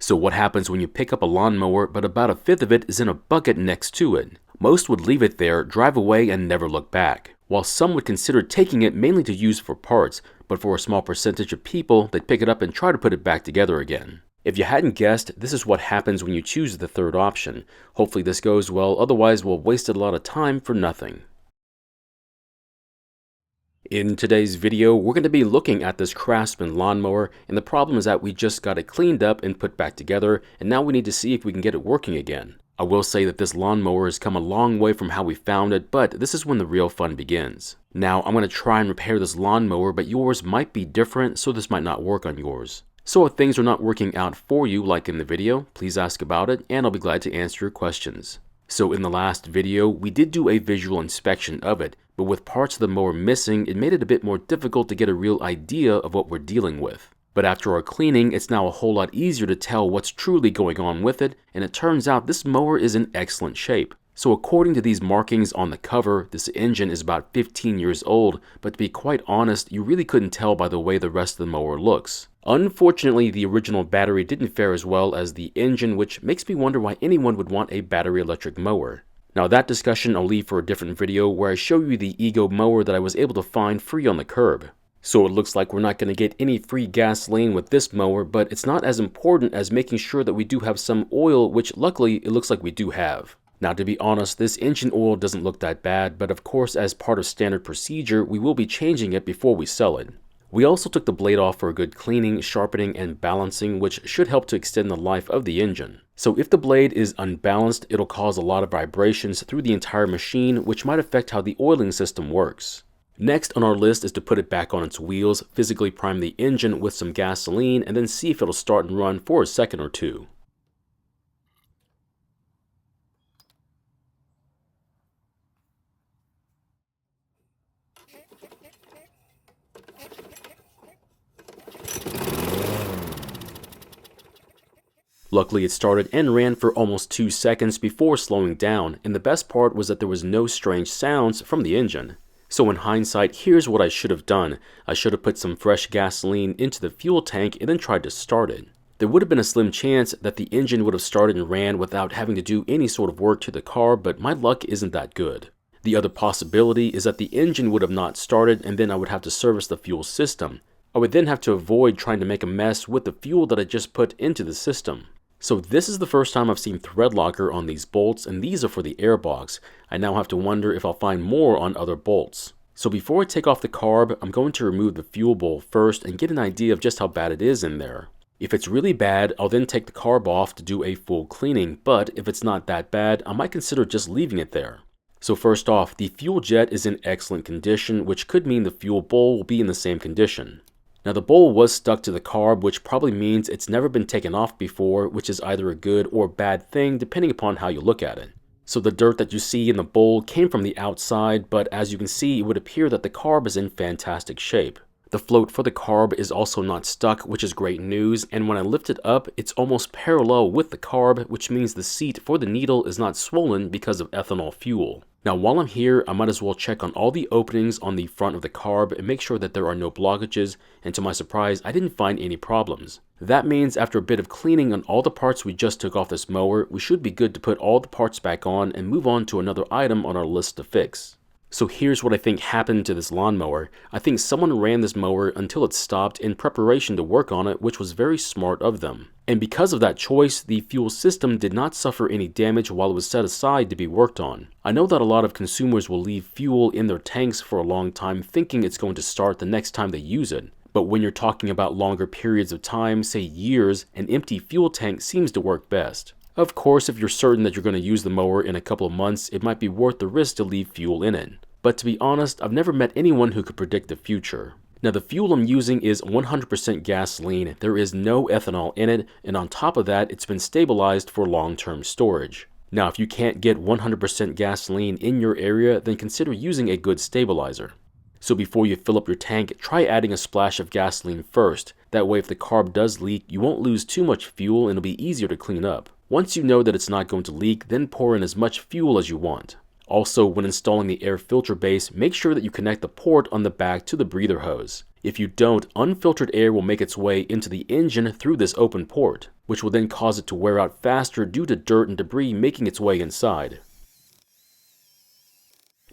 So what happens when you pick up a lawnmower but about a fifth of it is in a bucket next to it? Most would leave it there, drive away, and never look back, while some would consider taking it mainly to use for parts, but for a small percentage of people, they'd pick it up and try to put it back together again. If you hadn't guessed, this is what happens when you choose the third option. Hopefully this goes well, otherwise we'll have wasted a lot of time for nothing. In today's video, we're going to be looking at this Craftsman lawnmower, and the problem is that we just got it cleaned up and put back together, and now we need to see if we can get it working again. I will say that this lawnmower has come a long way from how we found it, but this is when the real fun begins. Now, I'm going to try and repair this lawnmower, but yours might be different, so this might not work on yours. So if things are not working out for you like in the video, please ask about it, and I'll be glad to answer your questions. So in the last video, we did do a visual inspection of it, but with parts of the mower missing, it made it a bit more difficult to get a real idea of what we're dealing with. But after our cleaning, it's now a whole lot easier to tell what's truly going on with it, and it turns out this mower is in excellent shape. So according to these markings on the cover, this engine is about 15 years old, but to be quite honest, you really couldn't tell by the way the rest of the mower looks. Unfortunately, the original battery didn't fare as well as the engine, which makes me wonder why anyone would want a battery electric mower. Now that discussion I'll leave for a different video where I show you the Ego mower that I was able to find free on the curb. So it looks like we're not going to get any free gasoline with this mower, but it's not as important as making sure that we do have some oil, which luckily it looks like we do have. Now to be honest, this engine oil doesn't look that bad, but of course as part of standard procedure, we will be changing it before we sell it. We also took the blade off for a good cleaning, sharpening, and balancing, which should help to extend the life of the engine. So if the blade is unbalanced, it'll cause a lot of vibrations through the entire machine, which might affect how the oiling system works. Next on our list is to put it back on its wheels, physically prime the engine with some gasoline, and then see if it'll start and run for a second or two. Luckily it started and ran for almost 2 seconds before slowing down, and the best part was that there was no strange sounds from the engine. So in hindsight, here's what I should have done. I should have put some fresh gasoline into the fuel tank and then tried to start it. There would have been a slim chance that the engine would have started and ran without having to do any sort of work to the car, but my luck isn't that good. The other possibility is that the engine would have not started and then I would have to service the fuel system. I would then have to avoid trying to make a mess with the fuel that I just put into the system. So this is the first time I've seen thread locker on these bolts, and these are for the airbox. I now have to wonder if I'll find more on other bolts. So before I take off the carb, I'm going to remove the fuel bowl first and get an idea of just how bad it is in there. If it's really bad, I'll then take the carb off to do a full cleaning, but if it's not that bad, I might consider just leaving it there. So first off, the fuel jet is in excellent condition, which could mean the fuel bowl will be in the same condition. Now the bowl was stuck to the carb, which probably means it's never been taken off before, which is either a good or bad thing depending upon how you look at it. So the dirt that you see in the bowl came from the outside, but as you can see, it would appear that the carb is in fantastic shape. The float for the carb is also not stuck, which is great news, and when I lift it up, it's almost parallel with the carb, which means the seat for the needle is not swollen because of ethanol fuel. Now while I'm here, I might as well check on all the openings on the front of the carb and make sure that there are no blockages, and to my surprise, I didn't find any problems. That means after a bit of cleaning on all the parts we just took off this mower, we should be good to put all the parts back on and move on to another item on our list to fix. So here's what I think happened to this lawnmower. I think someone ran this mower until it stopped in preparation to work on it, which was very smart of them. And because of that choice, the fuel system did not suffer any damage while it was set aside to be worked on. I know that a lot of consumers will leave fuel in their tanks for a long time thinking it's going to start the next time they use it. But when you're talking about longer periods of time, say years, an empty fuel tank seems to work best. Of course, if you're certain that you're going to use the mower in a couple of months, it might be worth the risk to leave fuel in it. But to be honest, I've never met anyone who could predict the future. Now the fuel I'm using is 100% gasoline, there is no ethanol in it, and on top of that, it's been stabilized for long-term storage. Now if you can't get 100% gasoline in your area, then consider using a good stabilizer. So before you fill up your tank, try adding a splash of gasoline first. That way if the carb does leak, you won't lose too much fuel and it'll be easier to clean up. Once you know that it's not going to leak, then pour in as much fuel as you want. Also, when installing the air filter base, make sure that you connect the port on the back to the breather hose. If you don't, unfiltered air will make its way into the engine through this open port, which will then cause it to wear out faster due to dirt and debris making its way inside.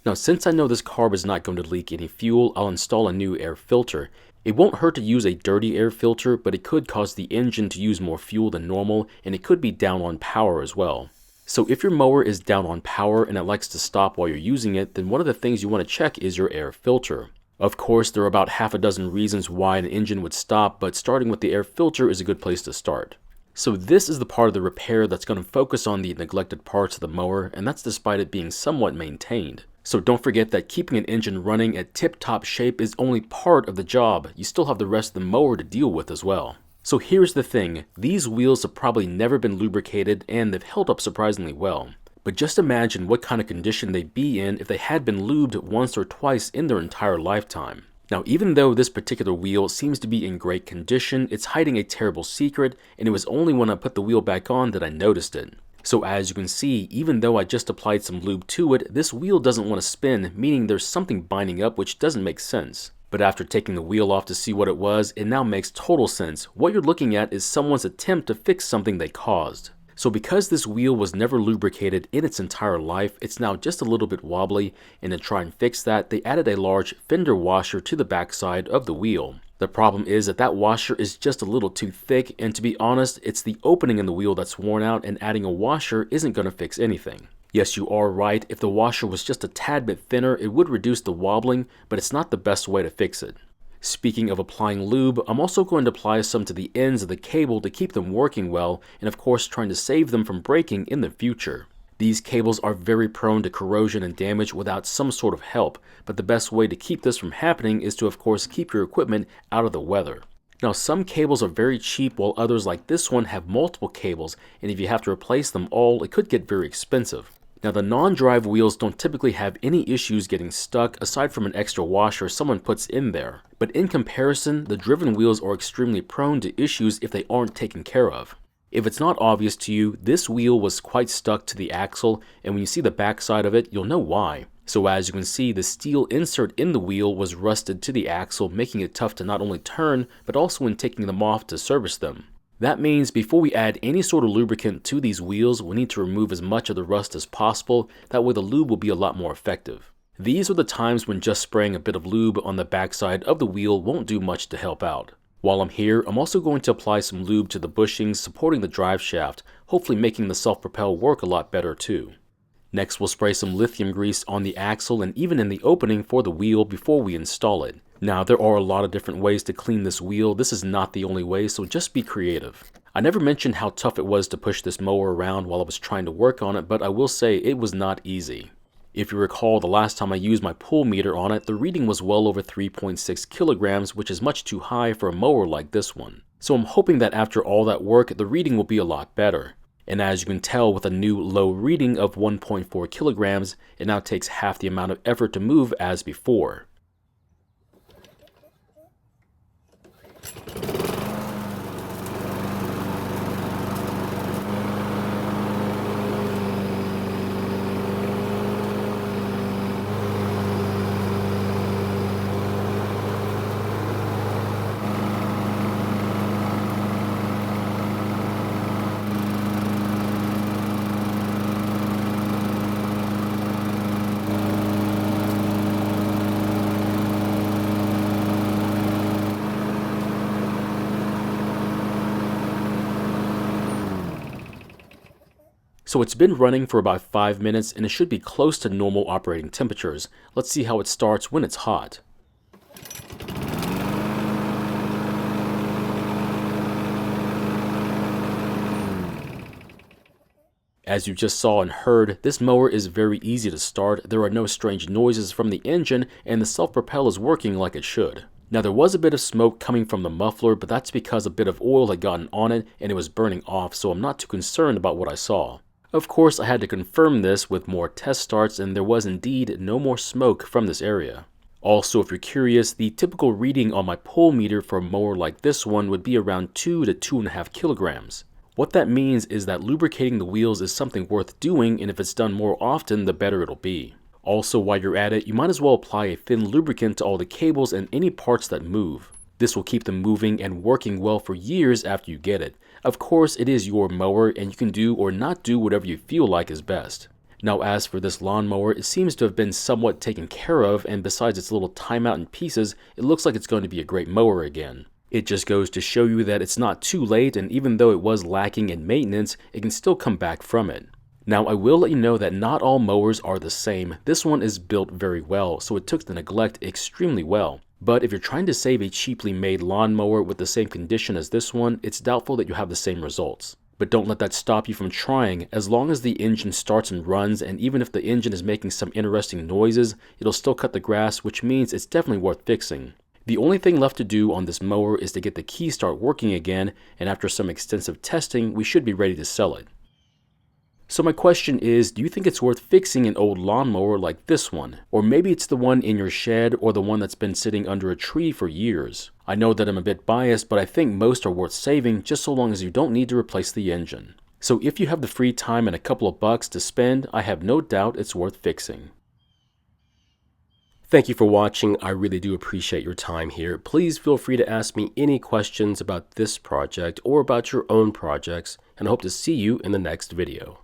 Now, since I know this carb is not going to leak any fuel, I'll install a new air filter. It won't hurt to use a dirty air filter, but it could cause the engine to use more fuel than normal, and it could be down on power as well. So if your mower is down on power and it likes to stop while you're using it, then one of the things you want to check is your air filter. Of course, there are about half a dozen reasons why an engine would stop, but starting with the air filter is a good place to start. So this is the part of the repair that's going to focus on the neglected parts of the mower, and that's despite it being somewhat maintained. So don't forget that keeping an engine running at tip-top shape is only part of the job. You still have the rest of the mower to deal with as well. So here's the thing, these wheels have probably never been lubricated and they've held up surprisingly well. But just imagine what kind of condition they'd be in if they had been lubed once or twice in their entire lifetime. Now, even though this particular wheel seems to be in great condition, it's hiding a terrible secret, and it was only when I put the wheel back on that I noticed it. So as you can see, even though I just applied some lube to it, this wheel doesn't want to spin, meaning there's something binding up which doesn't make sense. But after taking the wheel off to see what it was, it now makes total sense. What you're looking at is someone's attempt to fix something they caused. So because this wheel was never lubricated in its entire life, it's now just a little bit wobbly, and to try and fix that, they added a large fender washer to the backside of the wheel. The problem is that washer is just a little too thick, and to be honest, it's the opening in the wheel that's worn out, and adding a washer isn't going to fix anything. Yes, you are right, if the washer was just a tad bit thinner, it would reduce the wobbling, but it's not the best way to fix it. Speaking of applying lube, I'm also going to apply some to the ends of the cable to keep them working well, and of course trying to save them from breaking in the future. These cables are very prone to corrosion and damage without some sort of help, but the best way to keep this from happening is to of course keep your equipment out of the weather. Now some cables are very cheap while others like this one have multiple cables, and if you have to replace them all, it could get very expensive. Now the non-drive wheels don't typically have any issues getting stuck aside from an extra washer someone puts in there, but in comparison, the driven wheels are extremely prone to issues if they aren't taken care of. If it's not obvious to you, this wheel was quite stuck to the axle, and when you see the backside of it, you'll know why. So as you can see, the steel insert in the wheel was rusted to the axle, making it tough to not only turn, but also when taking them off to service them. That means before we add any sort of lubricant to these wheels, we need to remove as much of the rust as possible, that way the lube will be a lot more effective. These are the times when just spraying a bit of lube on the backside of the wheel won't do much to help out. While I'm here, I'm also going to apply some lube to the bushings supporting the drive shaft, hopefully making the self-propel work a lot better too. Next, we'll spray some lithium grease on the axle and even in the opening for the wheel before we install it. Now, there are a lot of different ways to clean this wheel. This is not the only way, so just be creative. I never mentioned how tough it was to push this mower around while I was trying to work on it, but I will say it was not easy. If you recall, the last time I used my pull meter on it, the reading was well over 3.6 kilograms, which is much too high for a mower like this one. So I'm hoping that after all that work, the reading will be a lot better. And as you can tell, with a new low reading of 1.4 kilograms, it now takes half the amount of effort to move as before. So it's been running for about 5 minutes and it should be close to normal operating temperatures. Let's see how it starts when it's hot. As you just saw and heard, this mower is very easy to start. There are no strange noises from the engine and the self-propel is working like it should. Now there was a bit of smoke coming from the muffler, but that's because a bit of oil had gotten on it and it was burning off, so I'm not too concerned about what I saw. Of course, I had to confirm this with more test starts, and there was indeed no more smoke from this area. Also, if you're curious, the typical reading on my pull meter for a mower like this one would be around 2 to 2.5 kilograms. What that means is that lubricating the wheels is something worth doing, and if it's done more often, the better it'll be. Also, while you're at it, you might as well apply a thin lubricant to all the cables and any parts that move. This will keep them moving and working well for years after you get it. Of course, it is your mower, and you can do or not do whatever you feel like is best. Now, as for this lawnmower, it seems to have been somewhat taken care of, and besides its little timeout in pieces, it looks like it's going to be a great mower again. It just goes to show you that it's not too late, and even though it was lacking in maintenance, it can still come back from it. Now, I will let you know that not all mowers are the same. This one is built very well, so it took the neglect extremely well. But if you're trying to save a cheaply made lawnmower with the same condition as this one, it's doubtful that you have the same results. But don't let that stop you from trying. As long as the engine starts and runs, and even if the engine is making some interesting noises, it'll still cut the grass, which means it's definitely worth fixing. The only thing left to do on this mower is to get the key start working again, and after some extensive testing, we should be ready to sell it. So my question is, do you think it's worth fixing an old lawnmower like this one? Or maybe it's the one in your shed or the one that's been sitting under a tree for years. I know that I'm a bit biased, but I think most are worth saving just so long as you don't need to replace the engine. So if you have the free time and a couple of bucks to spend, I have no doubt it's worth fixing. Thank you for watching. I really do appreciate your time here. Please feel free to ask me any questions about this project or about your own projects, and I hope to see you in the next video.